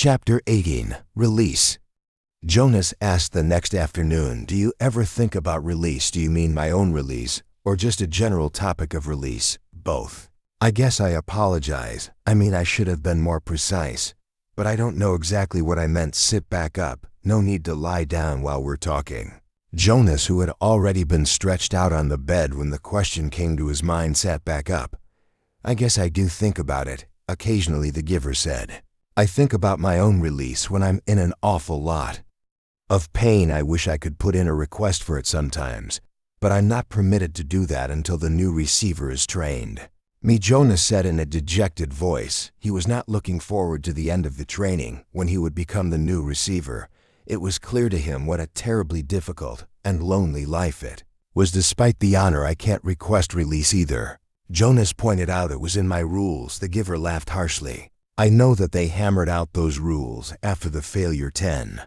Chapter 18. Release. Jonas asked the next afternoon, "Do you ever think about release? Do you mean my own release, or just a general topic of release?" "Both." I guess I apologize. I should have been more precise. But I don't know exactly what I meant. Sit back up. No need to lie down while we're talking. Jonas, who had already been stretched out on the bed when the question came to his mind, sat back up. "I guess I do think about it, occasionally," the giver said. "I think about my own release when I'm in an awful lot of pain. I wish I could put in a request for it sometimes, but I'm not permitted to do that until the new receiver is trained." Jonas said in a dejected voice. He was not looking forward to the end of the training, when he would become the new receiver. It was clear to him what a terribly difficult and lonely life it was. "Despite the honor, I can't request release either." Jonas pointed out it was in my rules. The giver laughed harshly. "I know that they hammered out those rules after the failure 10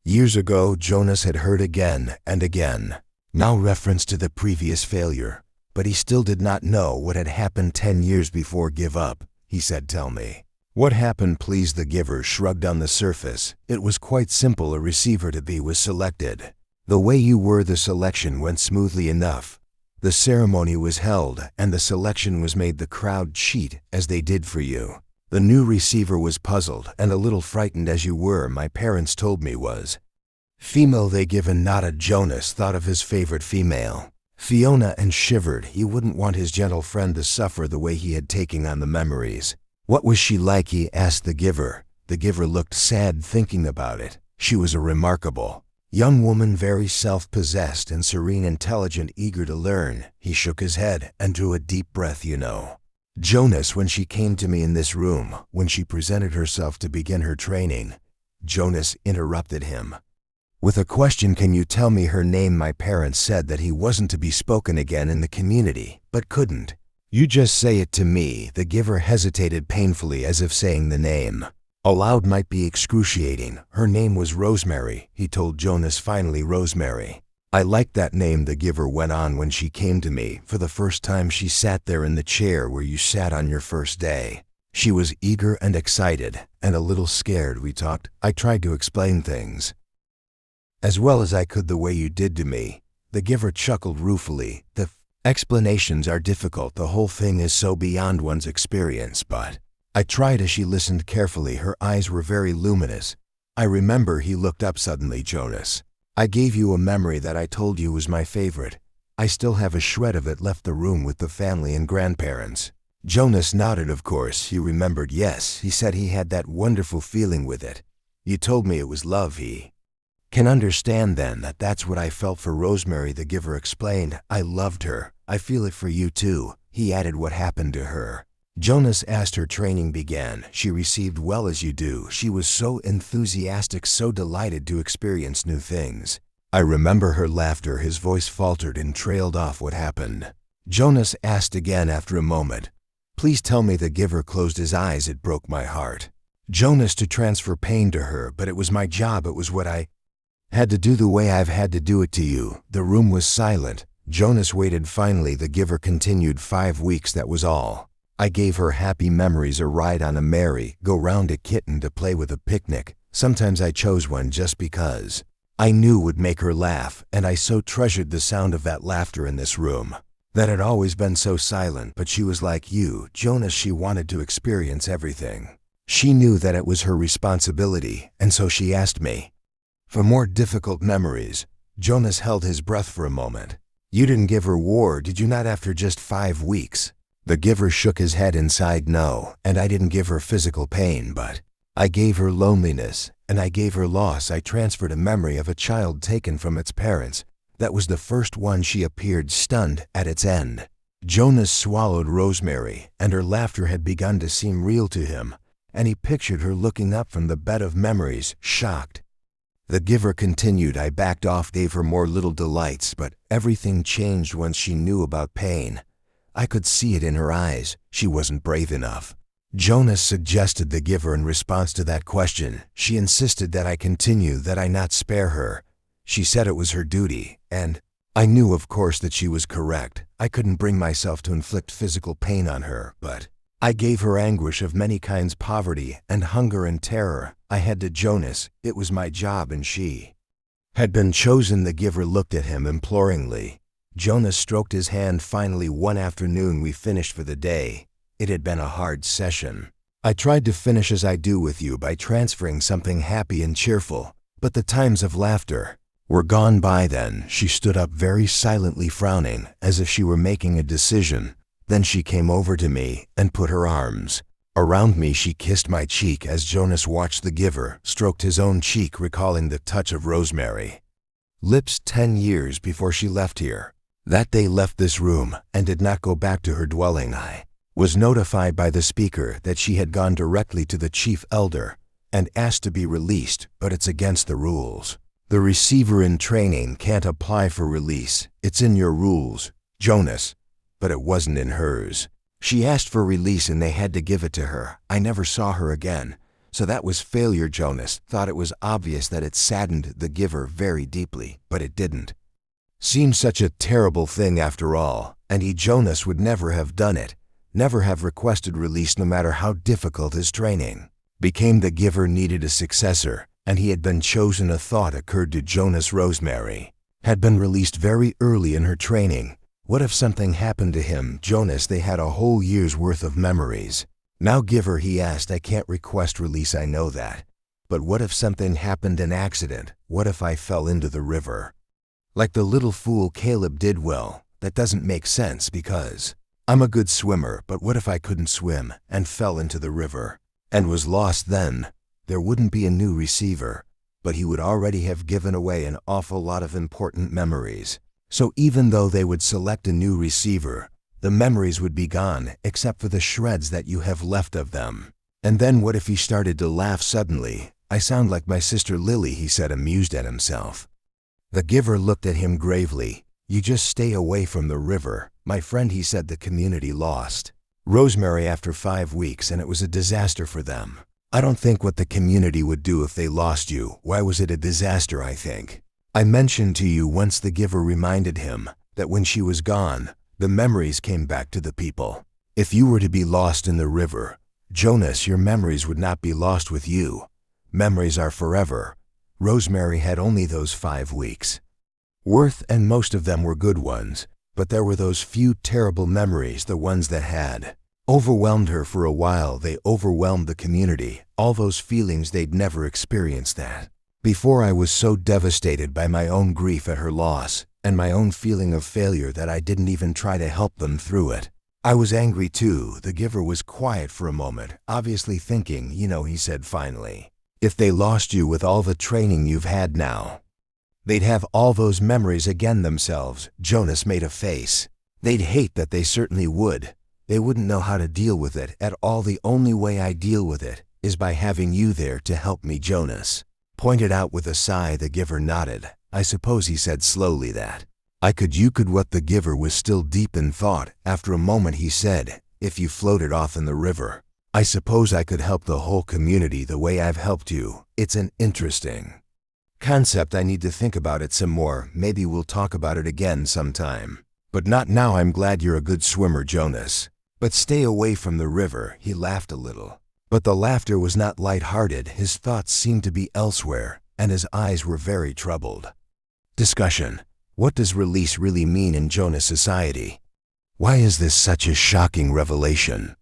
years ago." Jonas had heard again and again, now reference to the previous failure, but he still did not know what had happened 10 years before. "Give up," he said. "Tell me. What happened, please?" The giver shrugged. "On the surface, it was quite simple. A receiver to be was selected. The way you were, the selection went smoothly enough. The ceremony was held, and the selection was made. The crowd cheat, as they did for you. The new receiver was puzzled and a little frightened, as you were. My parents told me was female." They given nodded. Jonas thought of his favorite female, Fiona, and shivered. He wouldn't want his gentle friend to suffer the way he had taken on the memories. "What was she like?" he asked the giver. The giver looked sad thinking about it. "She was a remarkable young woman, very self-possessed and serene, intelligent, eager to learn." He shook his head and drew a deep breath. "You know, Jonas, when she came to me in this room, when she presented herself to begin her training." Jonas interrupted him with a question. "Can you tell me her name?" "My parents said that he wasn't to be spoken again in the community, but couldn't you just say it to me?" The giver hesitated painfully, as if saying the name aloud might be excruciating. "Her name was Rosemary," he told Jonas finally. "Rosemary. I liked that name," the giver went on. "When she came to me for the first time, she sat there in the chair where you sat on your first day. She was eager and excited and a little scared. We talked. I tried to explain things as well as I could the way you did to me." The giver chuckled ruefully. "The explanations are difficult. The whole thing is so beyond one's experience, but I tried." As she listened carefully, her eyes were very luminous. "I remember," he looked up suddenly. "Jonas, I gave you a memory that I told you was my favorite. I still have a shred of it left the room with the family and grandparents." Jonas nodded. Of course, he remembered. "Yes," he said, "he had that wonderful feeling with it. You told me it was love. He can understand then that that's what I felt for Rosemary." The giver explained. "I loved her. I feel it for you too." He added, "What happened to her?" Jonas asked. "Her training began. She received well as you do. She was so enthusiastic, so delighted to experience new things. I remember her laughter." His voice faltered and trailed off. "What happened?" Jonas asked again after a moment. "Please tell me." The giver closed his eyes. "It broke my heart, Jonas, to transfer pain to her, but it was my job. It was what I had to do, the way I've had to do it to you." The room was silent. Jonas waited. Finally, the giver continued. 5 weeks, that was all. I gave her happy memories, a ride on a merry-go-round, a kitten to play with, a picnic. Sometimes I chose one just because I knew would make her laugh, and I so treasured the sound of that laughter in this room that had always been so silent. But she was like you, Jonas. She wanted to experience everything. She knew that it was her responsibility, and so she asked me for more difficult memories." Jonas held his breath for a moment. "You didn't give her war, did you not, after just 5 weeks? The giver shook his head and sighed. "No, and I didn't give her physical pain, but I gave her loneliness, and I gave her loss. I transferred a memory of a child taken from its parents. That was the first one." She appeared stunned at its end. Jonas swallowed. Rosemary, and her laughter had begun to seem real to him, and he pictured her looking up from the bed of memories, shocked. The giver continued. "I backed off, gave her more little delights, but everything changed once she knew about pain. I could see it in her eyes. She wasn't brave enough." Jonas suggested. The giver, in response to that question, "She insisted that I continue, that I not spare her. She said it was her duty, and I knew, of course, that she was correct. I couldn't bring myself to inflict physical pain on her, but I gave her anguish of many kinds, poverty and hunger and terror. I had to Jonas, it was my job, and she had been chosen. The giver looked at him imploringly. Jonas stroked his hand. Finally, one afternoon, we finished for the day. It had been a hard session. I tried to finish as I do with you by transferring something happy and cheerful, but the times of laughter were gone by then. She stood up very silently, frowning, as if she were making a decision. Then she came over to me and put her arms around me. She kissed my cheek as Jonas watched the giver stroked his own cheek, recalling the touch of Rosemary lips 10 years before she left here. That day left this room and did not go back to her dwelling. I was notified by the speaker that she had gone directly to the chief elder and asked to be released, but it's against the rules. The receiver in training can't apply for release. It's in your rules, Jonas, but it wasn't in hers. She asked for release and they had to give it to her. I never saw her again, so that was failure. Jonas thought it was obvious that it saddened the giver very deeply, but it didn't seem such a terrible thing after all, and he, Jonas, would never have done it, never have requested release, no matter how difficult his training became. The giver needed a successor, and he had been chosen. A thought occurred to Jonas. Rosemary had been released very early in her training. What if something happened to him, Jonas? They had a whole year's worth of memories. Now, giver, he asked, I can't request release, I know that. But what if something happened, an accident? What if I fell into the river? Like the little fool Caleb did? Well, that doesn't make sense because I'm a good swimmer, but what if I couldn't swim and fell into the river and was lost? Then there wouldn't be a new receiver, but he would already have given away an awful lot of important memories. So even though they would select a new receiver, the memories would be gone, except for the shreds that you have left of them. And then what if he started to laugh suddenly? I sound like my sister Lily, he said, amused at himself. The giver looked at him gravely. You just stay away from the river, my friend, he said. The community lost Rosemary after 5 weeks, and it was a disaster for them. I don't think what the community would do if they lost you. Why was it a disaster? I think I mentioned to you once. The giver reminded him that when she was gone, the memories came back to the people. If you were to be lost in the river, Jonas, your memories would not be lost with you. Memories are forever. Rosemary had only those 5 weeks worth, and most of them were good ones, but there were those few terrible memories, the ones that had overwhelmed her for a while. They overwhelmed the community, all those feelings. They'd never experienced that before. I was so devastated by my own grief at her loss and my own feeling of failure that I didn't even try to help them through it. I was angry too. The giver was quiet for a moment, obviously thinking. He said finally, if they lost you with all the training you've had now, they'd have all those memories again themselves. Jonas made a face. They'd hate that. They certainly would. They wouldn't know how to deal with it at all. The only way I deal with it is by having you there to help me, Jonas pointed out with a sigh. The giver nodded. I suppose, he said slowly, that you could. What? The giver was still deep in thought. After a moment he said, if you floated off in the river, I suppose I could help the whole community the way I've helped you. It's an interesting concept. I need to think about it some more. Maybe we'll talk about it again sometime. But not now. I'm glad you're a good swimmer, Jonas. But stay away from the river. He laughed a little. But the laughter was not light-hearted. His thoughts seemed to be elsewhere, and his eyes were very troubled. Discussion. What does release really mean in Jonas society? Why is this such a shocking revelation?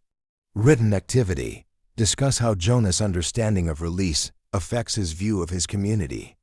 Written activity. Discuss how Jonas' understanding of release affects his view of his community.